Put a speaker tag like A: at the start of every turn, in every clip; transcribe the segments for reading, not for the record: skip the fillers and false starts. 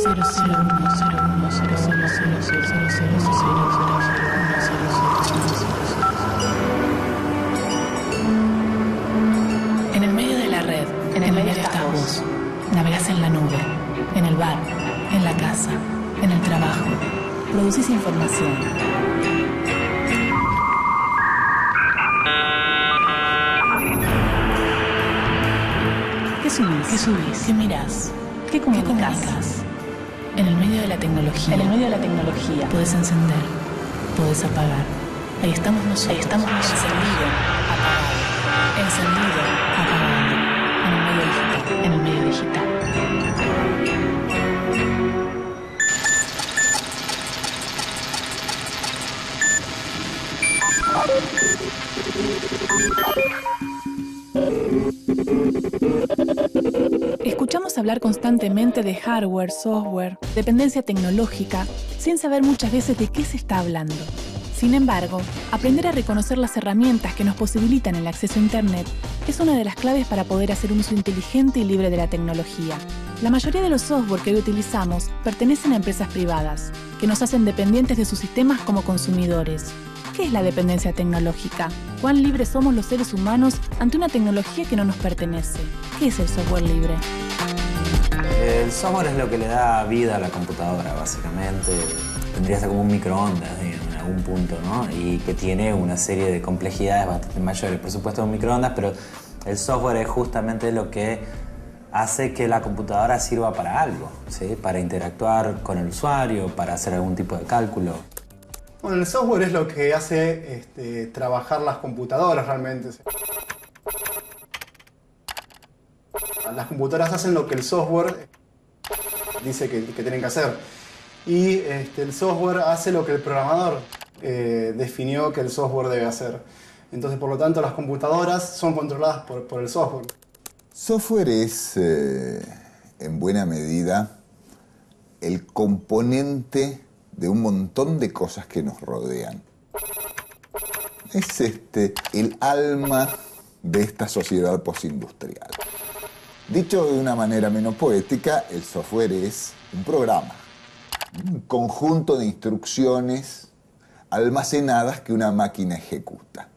A: En el medio de la red, en el medio estás vos. Navegás en la nube, en el bar, en la casa, en el trabajo. Producís información. ¿Qué subís? ¿Qué subís? ¿Qué mirás? ¿Qué comunicas? En el medio de la tecnología. En el medio de la tecnología. Podés encender, podés apagar. Ahí estamos nosotros. Ahí estamos nosotros. Encendido, apagado. Encendido, apagado. En el medio digital. En el medio digital. Escuchamos hablar constantemente de hardware, software, dependencia tecnológica, sin saber muchas veces de qué se está hablando. Sin embargo, aprender a reconocer las herramientas que nos posibilitan el acceso a Internet es una de las claves para poder hacer un uso inteligente y libre de la tecnología. La mayoría de los software que hoy utilizamos pertenecen a empresas privadas, que nos hacen dependientes de sus sistemas como consumidores. ¿Qué es la dependencia tecnológica? ¿Cuán libres somos los seres humanos ante una tecnología que no nos pertenece? ¿Qué es el software libre?
B: El software es lo que le da vida a la computadora, básicamente. Tendría que ser como un microondas, digamos, en algún punto, ¿no? Y que tiene una serie de complejidades bastante mayores. Por supuesto, un microondas, pero el software es justamente lo que hace que la computadora sirva para algo, ¿sí? Para interactuar con el usuario, para hacer algún tipo de cálculo.
C: Bueno, el software es lo que hace trabajar las computadoras realmente. Las computadoras hacen lo que el software dice que tienen que hacer. Y el software hace lo que el programador definió que el software debe hacer. Entonces, por lo tanto, las computadoras son controladas por el software.
D: Software es, en buena medida, el componente de un montón de cosas que nos rodean. Es el alma de esta sociedad postindustrial. Dicho de una manera menos poética, el software es un programa, un conjunto de instrucciones almacenadas que una máquina ejecuta.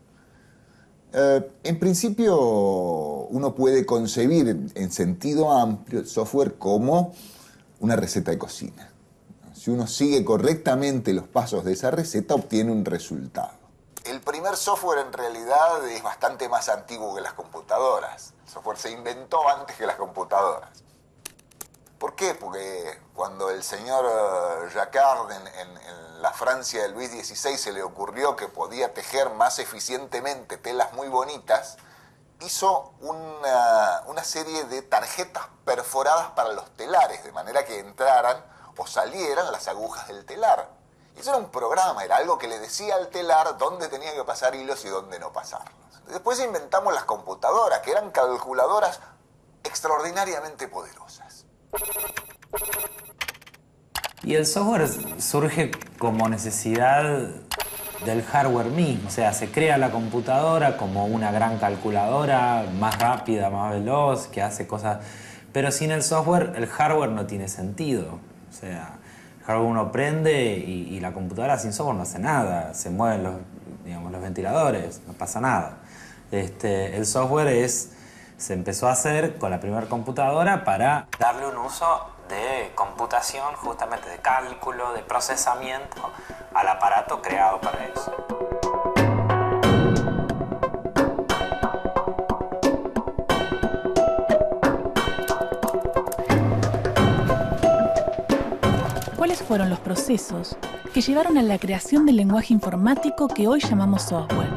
D: En principio, uno puede concebir en sentido amplio el software como una receta de cocina. Si uno sigue correctamente los pasos de esa receta, obtiene un resultado. El primer software en realidad es bastante más antiguo que las computadoras. El software se inventó antes que las computadoras. ¿Por qué? Porque cuando el señor Jacquard en la Francia de Luis XVI se le ocurrió que podía tejer más eficientemente telas muy bonitas, hizo una serie de tarjetas perforadas para los telares, de manera que entraran o salieran las agujas del telar. Y eso era un programa, era algo que le decía al telar dónde tenía que pasar hilos y dónde no pasarlos. Después inventamos las computadoras, que eran calculadoras extraordinariamente poderosas.
B: Y el software surge como necesidad del hardware mismo. O sea, se crea la computadora como una gran calculadora, más rápida, más veloz, que hace cosas... Pero sin el software, el hardware no tiene sentido. O sea, el hardware uno prende y la computadora sin software no hace nada. Se mueven los ventiladores, no pasa nada. El software se empezó a hacer con la primera computadora para darle un uso de computación, justamente de cálculo, de procesamiento al aparato creado para eso.
A: ¿Cuáles fueron los procesos que llevaron a la creación del lenguaje informático que hoy llamamos software?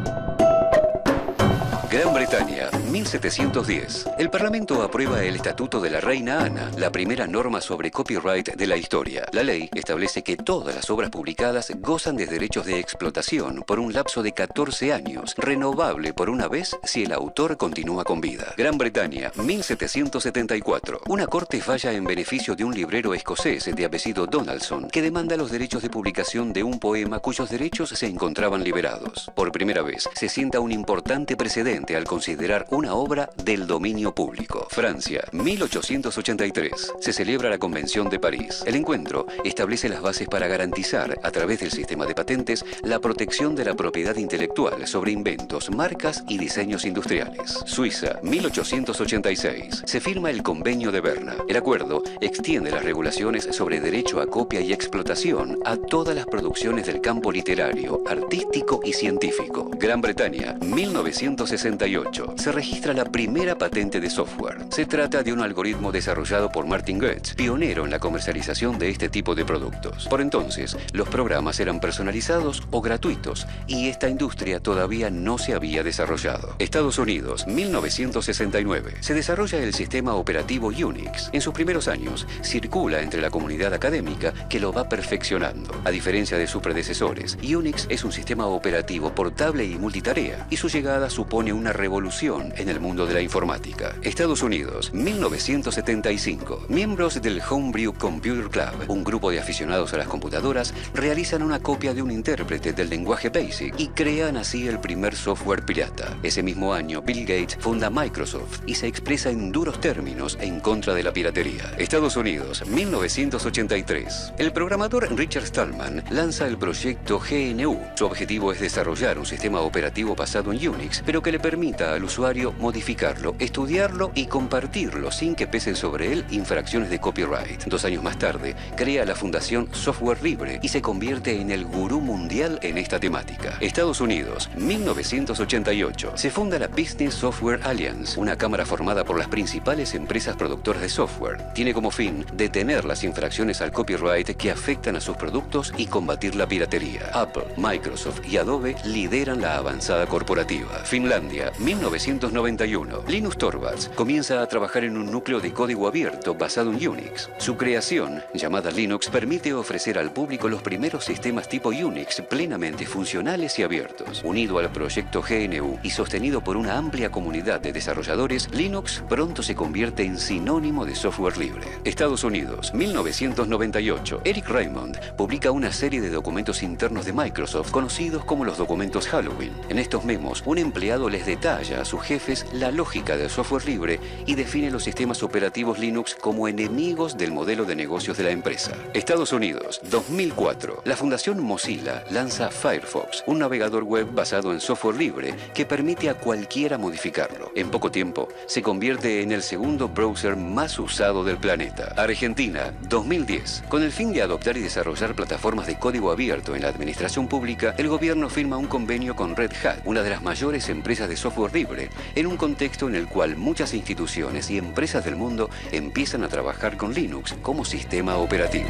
E: Gran Bretaña, 1710. El Parlamento aprueba el Estatuto de la Reina Ana, la primera norma sobre copyright de la historia. La ley establece que todas las obras publicadas gozan de derechos de explotación por un lapso de 14 años, renovable por una vez si el autor continúa con vida. Gran Bretaña, 1774. Una corte falla en beneficio de un librero escocés de apellido Donaldson, que demanda los derechos de publicación de un poema cuyos derechos se encontraban liberados. Por primera vez, se sienta un importante precedente al considerar una obra del dominio público. Francia, 1883. Se celebra la Convención de París. El encuentro establece las bases para garantizar, a través del sistema de patentes, la protección de la propiedad intelectual sobre inventos, marcas y diseños industriales. Suiza, 1886. Se firma el Convenio de Berna. El acuerdo extiende las regulaciones sobre derecho a copia y explotación a todas las producciones del campo literario, artístico y científico. Gran Bretaña, 1968. Se registra la primera patente de software. Se trata de un algoritmo desarrollado por Martin Goetz, pionero en la comercialización de este tipo de productos. Por entonces, los programas eran personalizados o gratuitos y esta industria todavía no se había desarrollado. Estados Unidos, 1969. Se desarrolla el sistema operativo Unix. En sus primeros años, circula entre la comunidad académica que lo va perfeccionando. A diferencia de sus predecesores, Unix es un sistema operativo portable y multitarea, y su llegada supone una revolución en el mundo de la informática. Estados Unidos, 1975. Miembros del Homebrew Computer Club, un grupo de aficionados a las computadoras, realizan una copia de un intérprete del lenguaje BASIC y crean así el primer software pirata. Ese mismo año, Bill Gates funda Microsoft y se expresa en duros términos en contra de la piratería. Estados Unidos, 1983. El programador Richard Stallman lanza el proyecto GNU. Su objetivo es desarrollar un sistema operativo basado en Unix, pero que le permita al usuario modificarlo, estudiarlo y compartirlo sin que pesen sobre él infracciones de copyright. 2 años más tarde, crea la Fundación Software Libre y se convierte en el gurú mundial en esta temática. Estados Unidos, 1988. Se funda la Business Software Alliance, una cámara formada por las principales empresas productoras de software. Tiene como fin detener las infracciones al copyright que afectan a sus productos y combatir la piratería. Apple, Microsoft y Adobe lideran la avanzada corporativa. Finlandia, 1991. Linus Torvalds comienza a trabajar en un núcleo de código abierto basado en Unix. Su creación, llamada Linux, permite ofrecer al público los primeros sistemas tipo Unix plenamente funcionales y abiertos. Unido al proyecto GNU y sostenido por una amplia comunidad de desarrolladores, Linux pronto se convierte en sinónimo de software libre. Estados Unidos, 1998. Eric Raymond publica una serie de documentos internos de Microsoft conocidos como los documentos Halloween. En estos memos, un empleado les detalla a sus jefes la lógica del software libre y define los sistemas operativos Linux como enemigos del modelo de negocios de la empresa. Estados Unidos, 2004. La Fundación Mozilla lanza Firefox, un navegador web basado en software libre que permite a cualquiera modificarlo. En poco tiempo, se convierte en el segundo browser más usado del planeta. Argentina, 2010. Con el fin de adoptar y desarrollar plataformas de código abierto en la administración pública, el gobierno firma un convenio con Red Hat, una de las mayores empresas de software libre, en un contexto en el cual muchas instituciones y empresas del mundo empiezan a trabajar con Linux como sistema operativo.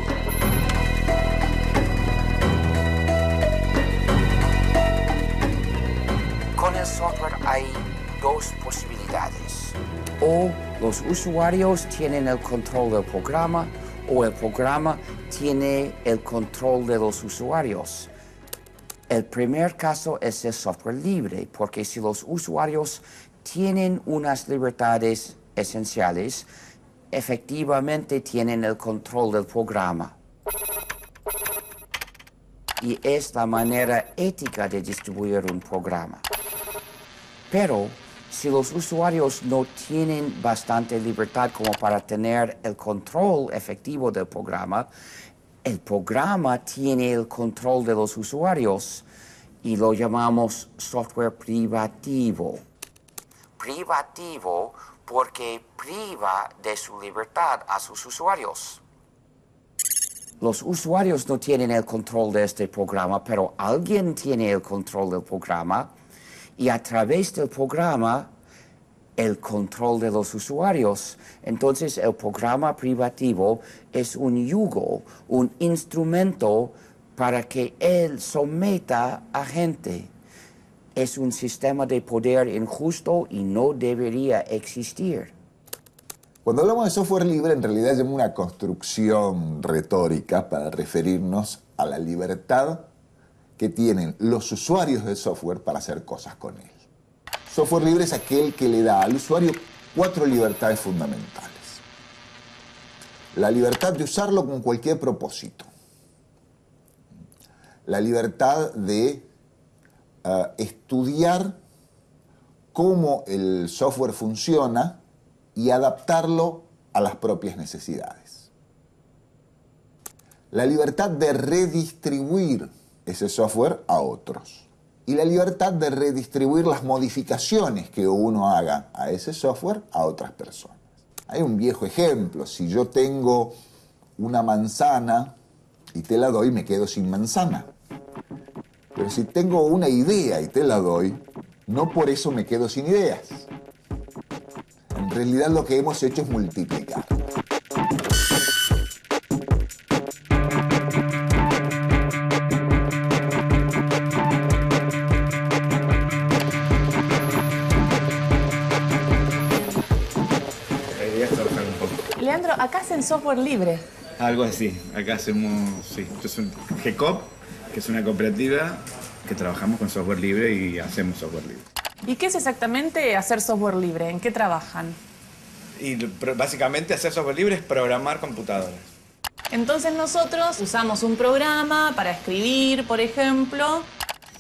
F: Con el software hay 2 posibilidades. O los usuarios tienen el control del programa, o el programa tiene el control de los usuarios. El primer caso es el software libre, porque si los usuarios tienen unas libertades esenciales, efectivamente tienen el control del programa. Y es la manera ética de distribuir un programa. Pero si los usuarios no tienen bastante libertad como para tener el control efectivo del programa, el programa tiene el control de los usuarios y lo llamamos software privativo. Privativo porque priva de su libertad a sus usuarios. Los usuarios no tienen el control de este programa, pero alguien tiene el control del programa y a través del programa el control de los usuarios. Entonces el programa privativo es un yugo, un instrumento para que él someta a gente. Es un sistema de poder injusto y no debería existir.
D: Cuando hablamos de software libre, en realidad es una construcción retórica para referirnos a la libertad que tienen los usuarios del software para hacer cosas con él. Software libre es aquel que le da al usuario 4 libertades fundamentales. La libertad de usarlo con cualquier propósito. La libertad de estudiar cómo el software funciona y adaptarlo a las propias necesidades. La libertad de redistribuir ese software a otros. Y la libertad de redistribuir las modificaciones que uno haga a ese software a otras personas. Hay un viejo ejemplo. Si yo tengo una manzana y te la doy, me quedo sin manzana. Pero si tengo una idea y te la doy, no por eso me quedo sin ideas. En realidad lo que hemos hecho es multiplicar.
A: Leandro, acá hacen software libre.
G: Algo así. Acá hacemos, sí. Esto es un GCOP, que es una cooperativa que trabajamos con software libre y hacemos software libre.
A: ¿Y qué es exactamente hacer software libre? ¿En qué trabajan?
G: Y básicamente hacer software libre es programar computadoras.
A: Entonces nosotros usamos un programa para escribir, por ejemplo,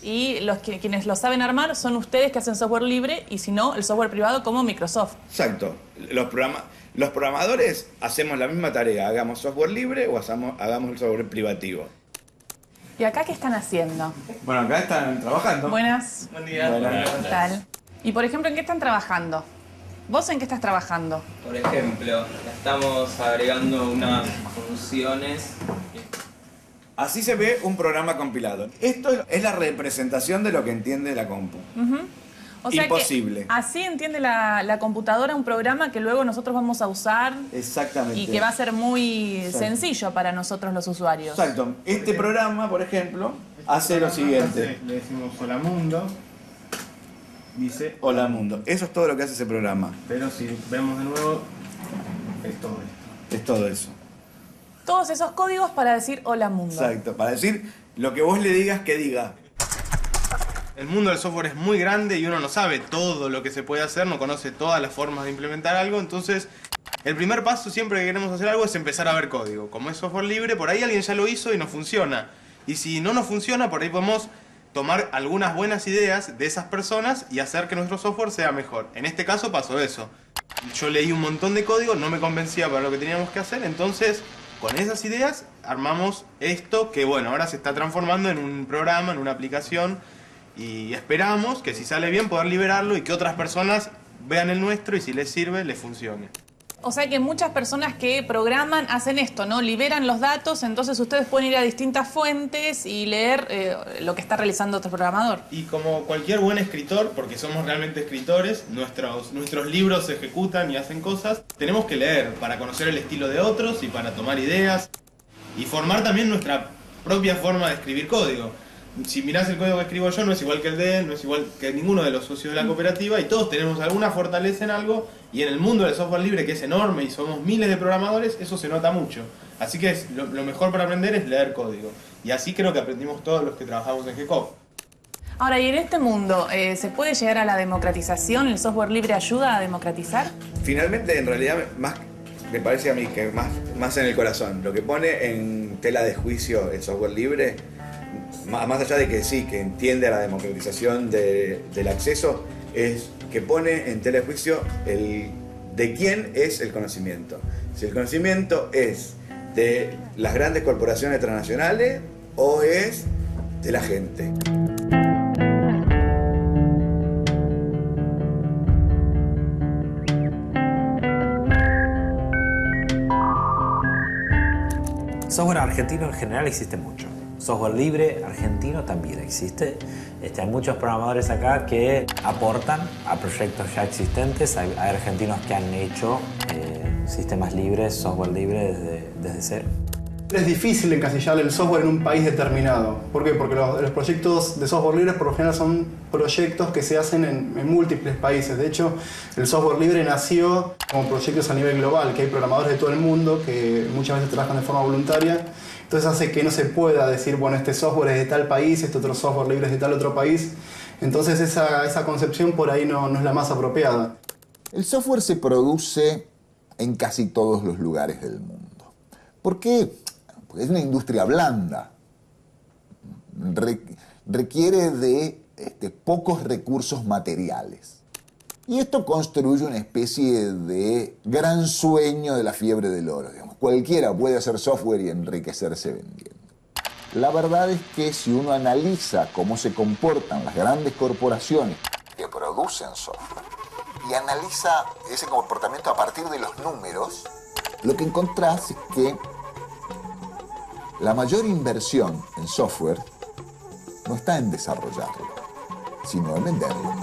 A: y quienes lo saben armar son ustedes que hacen software libre y si no, el software privado como Microsoft.
G: Exacto. Los programadores hacemos la misma tarea, hagamos software libre o hagamos el software privativo.
A: ¿Y acá qué están haciendo?
G: Bueno, acá están trabajando.
A: Buenas.
H: Buen día.
G: Buenas.
A: ¿Qué tal? Y por ejemplo, ¿en qué están trabajando? ¿Vos en qué estás trabajando?
H: Por ejemplo, estamos agregando unas funciones.
G: Así se ve un programa compilado. Esto es la representación de lo que entiende la compu.
A: O sea
G: Imposible.
A: que así entiende la computadora un programa que luego nosotros vamos a usar
G: Exactamente.
A: y que va a ser muy
G: Exacto.
A: sencillo para nosotros los usuarios.
G: Exacto. Este programa, por ejemplo, hace lo siguiente.
I: Le decimos hola mundo, dice
G: Hola mundo. Eso es todo lo que hace ese programa.
I: pero si vemos de nuevo, es todo esto.
G: Es todo eso.
A: Todos esos códigos para decir hola mundo.
G: Exacto. Para decir lo que vos le digas que diga.
I: El mundo del software es muy grande y uno no sabe todo lo que se puede hacer, no conoce todas las formas de implementar algo, entonces el primer paso siempre que queremos hacer algo es empezar a ver código. Como es software libre, por ahí alguien ya lo hizo y no funciona. Y si no nos funciona, por ahí podemos tomar algunas buenas ideas de esas personas y hacer que nuestro software sea mejor. En este caso pasó eso. Yo leí un montón de código, no me convencía para lo que teníamos que hacer, entonces con esas ideas armamos esto que bueno, ahora se está transformando en un programa, en una aplicación y esperamos que si sale bien poder liberarlo y que otras personas vean el nuestro y si les sirve, les funcione.
A: O sea que muchas personas que programan hacen esto, ¿no? Liberan los datos, entonces ustedes pueden ir a distintas fuentes y leer lo que está realizando otro programador.
I: Y como cualquier buen escritor, porque somos realmente escritores, nuestros libros se ejecutan y hacen cosas, tenemos que leer para conocer el estilo de otros y para tomar ideas y formar también nuestra propia forma de escribir código. Si mirás el código que escribo yo, no es igual que el de él, no es igual que ninguno de los socios de la cooperativa y todos tenemos alguna fortaleza en algo y en el mundo del software libre, que es enorme y somos miles de programadores, eso se nota mucho. Así que lo mejor para aprender es leer código. Y así creo que aprendimos todos los que trabajamos en GCOP.
A: Ahora, ¿y en este mundo se puede llegar a la democratización? ¿El software libre ayuda a democratizar?
G: Finalmente, en realidad, más me parece a mí que más en el corazón. Lo que pone en tela de juicio el software libre, más allá de que sí, que entiende la democratización del acceso, es que pone en tela de juicio de quién es el conocimiento. Si el conocimiento es de las grandes corporaciones transnacionales o es de la gente.
B: Software argentino en general existe mucho. Software libre argentino también existe. Hay muchos programadores acá que aportan a proyectos ya existentes. Hay argentinos que han hecho sistemas libres, software libre desde cero.
C: Es difícil encasillar el software en un país determinado. ¿Por qué? Porque los proyectos de software libre por lo general son proyectos que se hacen en múltiples países. De hecho, el software libre nació como proyectos a nivel global, que hay programadores de todo el mundo que muchas veces trabajan de forma voluntaria. Entonces hace que no se pueda decir, bueno, este software es de tal país, este otro software libre es de tal otro país. Entonces esa concepción por ahí no es la más apropiada.
D: El software se produce en casi todos los lugares del mundo. ¿Por qué? Porque es una industria blanda. Requiere de pocos recursos materiales. Y esto construye una especie de gran sueño de la fiebre del oro. Digamos. Cualquiera puede hacer software y enriquecerse vendiendo. La verdad es que si uno analiza cómo se comportan las grandes corporaciones que producen software y analiza ese comportamiento a partir de los números, lo que encontrás es que la mayor inversión en software no está en desarrollarlo, sino en venderlo.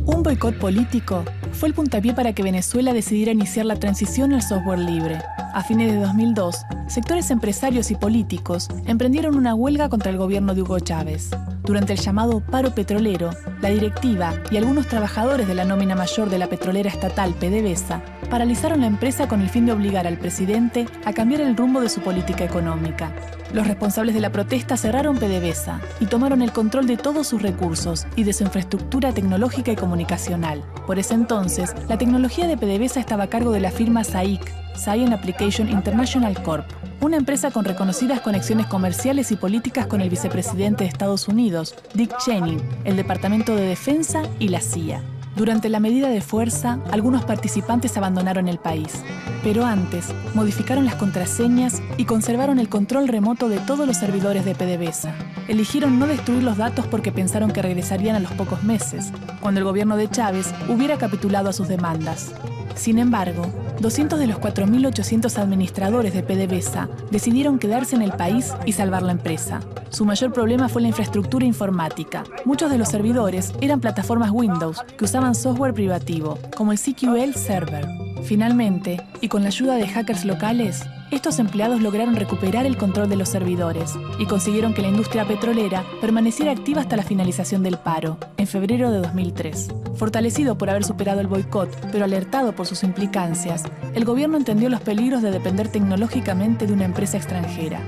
A: Un boicot político fue el puntapié para que Venezuela decidiera iniciar la transición al software libre. A fines de 2002, sectores empresarios y políticos emprendieron una huelga contra el gobierno de Hugo Chávez. Durante el llamado paro petrolero, la directiva y algunos trabajadores de la nómina mayor de la petrolera estatal PDVSA paralizaron la empresa con el fin de obligar al presidente a cambiar el rumbo de su política económica. Los responsables de la protesta cerraron PDVSA y tomaron el control de todos sus recursos y de su infraestructura tecnológica y comunicacional. Por ese entonces, la tecnología de PDVSA estaba a cargo de la firma SAIC, Science Application International Corp., una empresa con reconocidas conexiones comerciales y políticas con el vicepresidente de Estados Unidos, Dick Cheney, el Departamento de Defensa y la CIA. Durante la medida de fuerza, algunos participantes abandonaron el país. Pero antes, modificaron las contraseñas y conservaron el control remoto de todos los servidores de PDVSA. Eligieron no destruir los datos porque pensaron que regresarían a los pocos meses, cuando el gobierno de Chávez hubiera capitulado a sus demandas. Sin embargo, 200 de los 4.800 administradores de PDVSA decidieron quedarse en el país y salvar la empresa. Su mayor problema fue la infraestructura informática. Muchos de los servidores eran plataformas Windows que usaban software privativo, como el CQL Server. Finalmente, y con la ayuda de hackers locales, estos empleados lograron recuperar el control de los servidores y consiguieron que la industria petrolera permaneciera activa hasta la finalización del paro, en febrero de 2003. Fortalecido por haber superado el boicot, pero alertado por sus implicancias, el gobierno entendió los peligros de depender tecnológicamente de una empresa extranjera.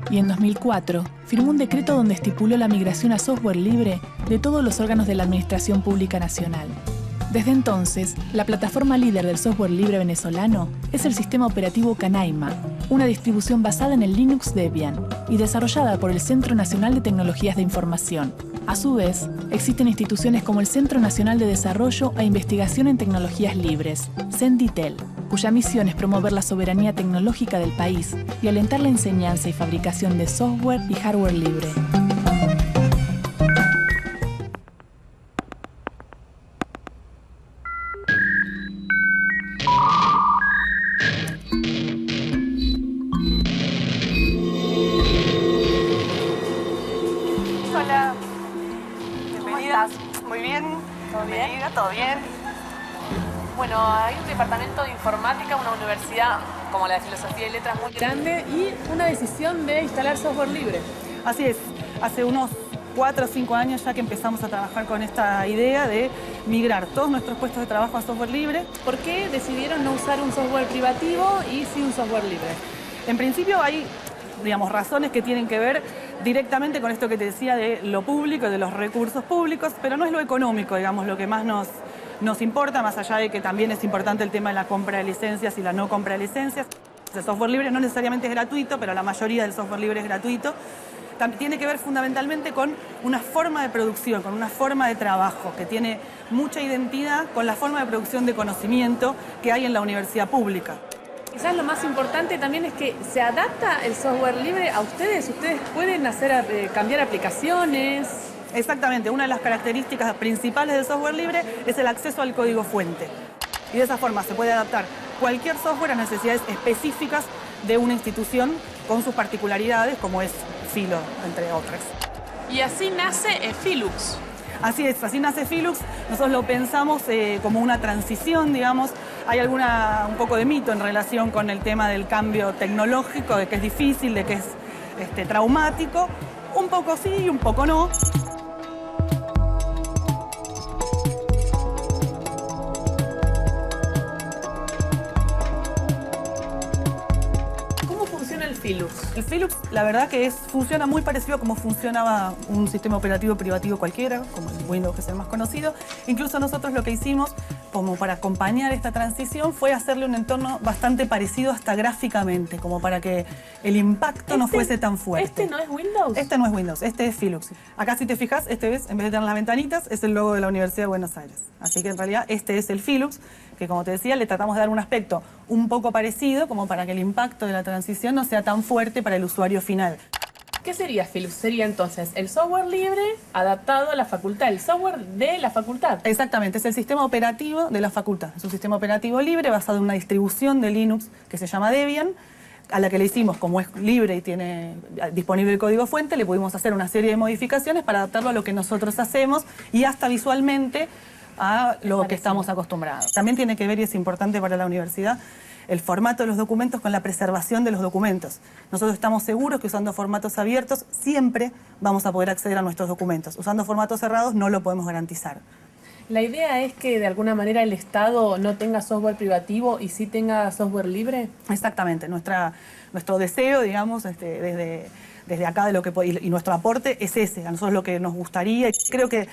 A: Y en 2004 firmó un decreto donde estipuló la migración a software libre de todos los órganos de la Administración Pública Nacional. Desde entonces, la plataforma líder del software libre venezolano es el sistema operativo Canaima, una distribución basada en el Linux Debian y desarrollada por el Centro Nacional de Tecnologías de Información. A su vez, existen instituciones como el Centro Nacional de Desarrollo e Investigación en Tecnologías Libres, CENDITEL, cuya misión es promover la soberanía tecnológica del país y alentar la enseñanza y fabricación de software y hardware libre.
J: Hola. Bienvenida. Muy bien. ¿Todo bien? ¿Todo bien?
A: Bueno, hay un departamento de informática, una universidad como la de Filosofía y Letras muy grande y una decisión de instalar software libre.
J: Así es. Hace unos 4 o 5 años ya que empezamos a trabajar con esta idea de migrar todos nuestros puestos de trabajo a software libre.
A: ¿Por qué decidieron no usar un software privativo y sí un software libre?
J: En principio hay, digamos, razones que tienen que ver directamente con esto que te decía de lo público, de los recursos públicos, pero no es lo económico, digamos, lo que más nos importa, más allá de que también es importante el tema de la compra de licencias y la no compra de licencias. El software libre no necesariamente es gratuito, pero la mayoría del software libre es gratuito. Tiene que ver fundamentalmente con una forma de producción, con una forma de trabajo que tiene mucha identidad con la forma de producción de conocimiento que hay en la universidad pública.
A: Quizás lo más importante también es que se adapta el software libre a ustedes. Ustedes pueden cambiar aplicaciones.
J: Exactamente, una de las características principales del software libre es el acceso al código fuente. Y de esa forma se puede adaptar cualquier software a necesidades específicas de una institución con sus particularidades, como es Filo, entre otras.
A: Y así nace Filux.
J: Así es, así nace Filux. Nosotros lo pensamos como una transición, digamos. Hay un poco de mito en relación con el tema del cambio tecnológico, de que es difícil, de que es traumático. Un poco sí y un poco no. El Filux, la verdad que funciona muy parecido a como funcionaba un sistema operativo privativo cualquiera, como el Windows, que es el más conocido. Incluso nosotros lo que hicimos, como para acompañar esta transición, fue hacerle un entorno bastante parecido hasta gráficamente, como para que el impacto no fuese tan fuerte.
A: ¿Este no es Windows?
J: Este no es Windows, este es Philips. Acá si te fijas, este ves, en vez de tener las ventanitas, es el logo de la Universidad de Buenos Aires. Así que en realidad este es el Philips, que como te decía, le tratamos de dar un aspecto un poco parecido, como para que el impacto de la transición no sea tan fuerte para el usuario final.
A: ¿Qué sería Philips? Sería entonces el software libre adaptado a la facultad, el software de la facultad.
J: Exactamente, es el sistema operativo de la facultad. Es un sistema operativo libre basado en una distribución de Linux que se llama Debian, a la que le hicimos, como es libre y tiene disponible el código fuente, le pudimos hacer una serie de modificaciones para adaptarlo a lo que nosotros hacemos y hasta visualmente a lo que estamos acostumbrados. También tiene que ver, y es importante para la universidad, el formato de los documentos con la preservación de los documentos. Nosotros estamos seguros que usando formatos abiertos siempre vamos a poder acceder a nuestros documentos. Usando formatos cerrados no lo podemos garantizar.
A: ¿La idea es que de alguna manera el Estado no tenga software privativo y sí tenga software libre?
J: Exactamente. Nuestro deseo, digamos, desde acá de lo que y nuestro aporte es ese. A nosotros lo que nos gustaría, y creo que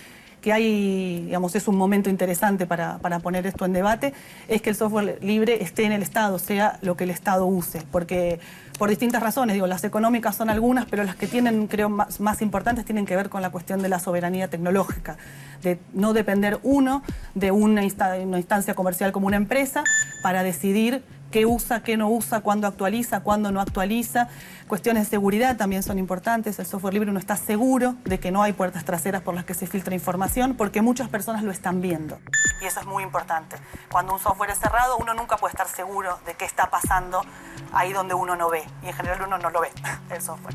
J: hay, digamos, es un momento interesante para poner esto en debate, es que el software libre esté en el Estado, sea lo que el Estado use, porque por distintas razones, digo, las económicas son algunas, pero las que tienen, creo, más importantes tienen que ver con la cuestión de la soberanía tecnológica, de no depender uno de una instancia comercial como una empresa para decidir qué usa, qué no usa, cuándo actualiza, cuándo no actualiza. Cuestiones de seguridad también son importantes. El software libre uno está seguro de que no hay puertas traseras por las que se filtra información porque muchas personas lo están viendo. Y eso es muy importante. Cuando un software es cerrado, uno nunca puede estar seguro de qué está pasando ahí donde uno no ve. Y en general uno no lo ve, el software.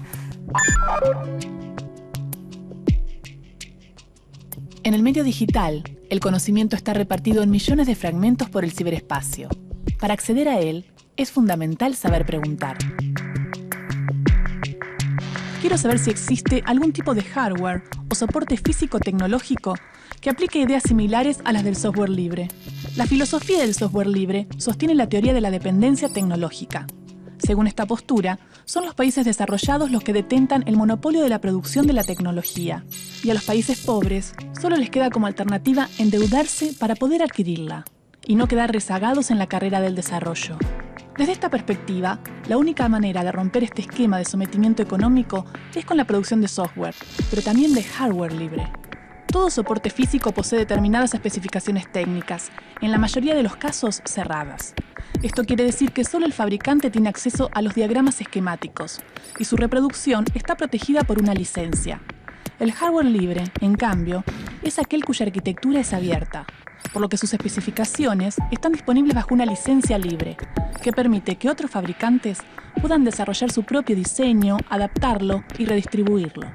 A: En el medio digital, el conocimiento está repartido en millones de fragmentos por el ciberespacio. Para acceder a él, es fundamental saber preguntar. Quiero saber si existe algún tipo de hardware o soporte físico-tecnológico que aplique ideas similares a las del software libre. La filosofía del software libre sostiene la teoría de la dependencia tecnológica. Según esta postura, son los países desarrollados los que detentan el monopolio de la producción de la tecnología, y a los países pobres solo les queda como alternativa endeudarse para poder adquirirla y no quedar rezagados en la carrera del desarrollo. Desde esta perspectiva, la única manera de romper este esquema de sometimiento económico es con la producción de software, pero también de hardware libre. Todo soporte físico posee determinadas especificaciones técnicas, en la mayoría de los casos cerradas. Esto quiere decir que solo el fabricante tiene acceso a los diagramas esquemáticos, y su reproducción está protegida por una licencia. El hardware libre, en cambio, es aquel cuya arquitectura es abierta, por lo que sus especificaciones están disponibles bajo una licencia libre, que permite que otros fabricantes puedan desarrollar su propio diseño, adaptarlo y redistribuirlo.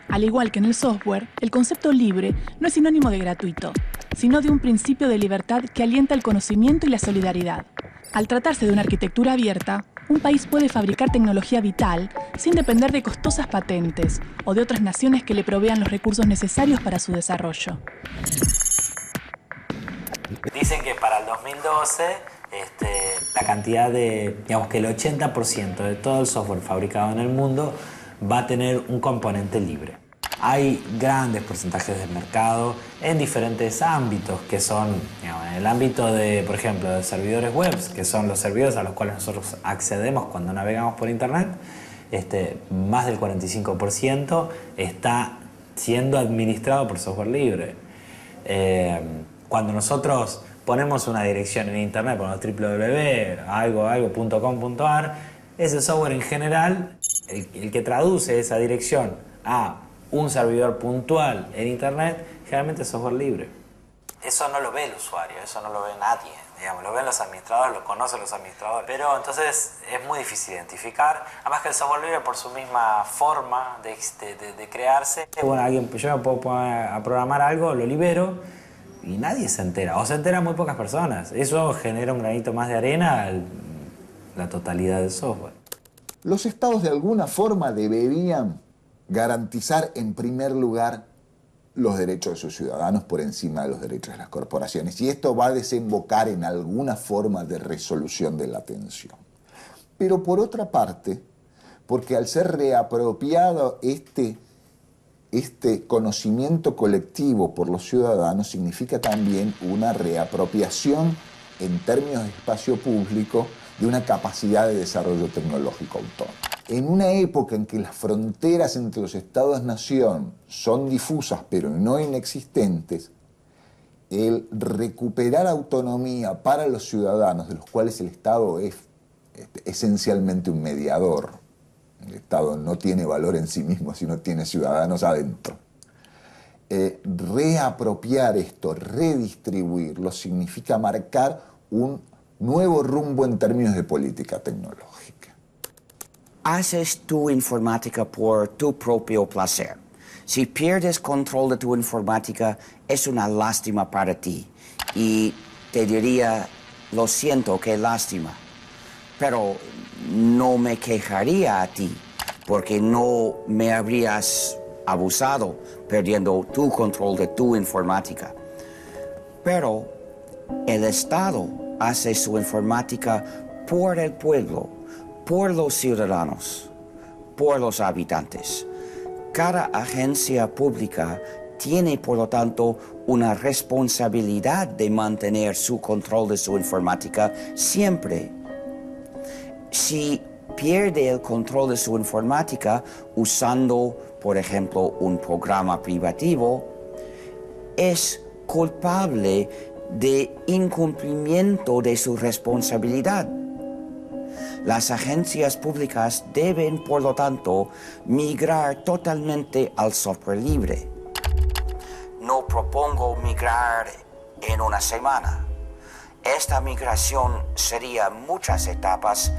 A: Al igual que en el software, el concepto libre no es sinónimo de gratuito, sino de un principio de libertad que alienta el conocimiento y la solidaridad. Al tratarse de una arquitectura abierta, un país puede fabricar tecnología vital sin depender de costosas patentes o de otras naciones que le provean los recursos necesarios para su desarrollo.
B: Dicen que para el 2012 la cantidad de, digamos que el 80% de todo el software fabricado en el mundo va a tener un componente libre. Hay grandes porcentajes del mercado en diferentes ámbitos, que son, digamos, en el ámbito de, por ejemplo, de servidores web, que son los servidores a los cuales nosotros accedemos cuando navegamos por internet. Más del 45% está siendo administrado por software libre. Cuando nosotros ponemos una dirección en internet, ponemos www.algo.com.ar, ese software en general, el que traduce esa dirección a un servidor puntual en internet, generalmente es software libre. Eso no lo ve el usuario, eso no lo ve nadie, digamos, lo ven los administradores, lo conocen los administradores, pero entonces es muy difícil identificar, además que el software libre por su misma forma de crearse, bueno, yo me puedo poner a programar algo, lo libero y nadie se entera, o se enteran muy pocas personas. Eso genera un granito más de arena a la totalidad del software.
D: Los estados de alguna forma deberían garantizar en primer lugar los derechos de sus ciudadanos por encima de los derechos de las corporaciones. Y esto va a desembocar en alguna forma de resolución de la tensión. Pero por otra parte, porque al ser reapropiado este este conocimiento colectivo por los ciudadanos significa también una reapropiación en términos de espacio público de una capacidad de desarrollo tecnológico autónomo. En una época en que las fronteras entre los estados-nación son difusas pero no inexistentes, el recuperar autonomía para los ciudadanos, de los cuales el Estado es esencialmente un mediador. El Estado no tiene valor en sí mismo si no tiene ciudadanos adentro. Reapropiar esto, redistribuirlo, significa marcar un nuevo rumbo en términos de política tecnológica.
F: Haces tu informática por tu propio placer. Si pierdes control de tu informática, es una lástima para ti. Y te diría, lo siento, qué lástima. Pero no me quejaría a ti, porque no me habrías abusado perdiendo tu control de tu informática. Pero el Estado hace su informática por el pueblo, por los ciudadanos, por los habitantes. Cada agencia pública tiene, por lo tanto, una responsabilidad de mantener su control de su informática siempre. Si pierde el control de su informática usando, por ejemplo, un programa privativo, es culpable de incumplimiento de su responsabilidad. Las agencias públicas deben, por lo tanto, migrar totalmente al software libre. No propongo migrar en una semana. Esta migración sería muchas etapas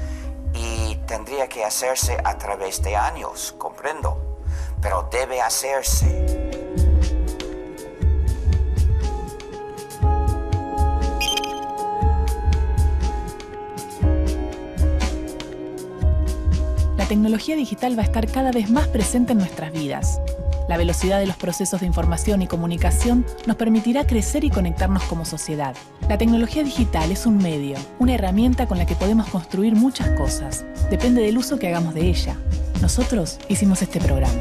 F: y tendría que hacerse a través de años, comprendo, pero debe hacerse.
A: La tecnología digital va a estar cada vez más presente en nuestras vidas. La velocidad de los procesos de información y comunicación nos permitirá crecer y conectarnos como sociedad. La tecnología digital es un medio, una herramienta con la que podemos construir muchas cosas. Depende del uso que hagamos de ella. Nosotros hicimos este programa.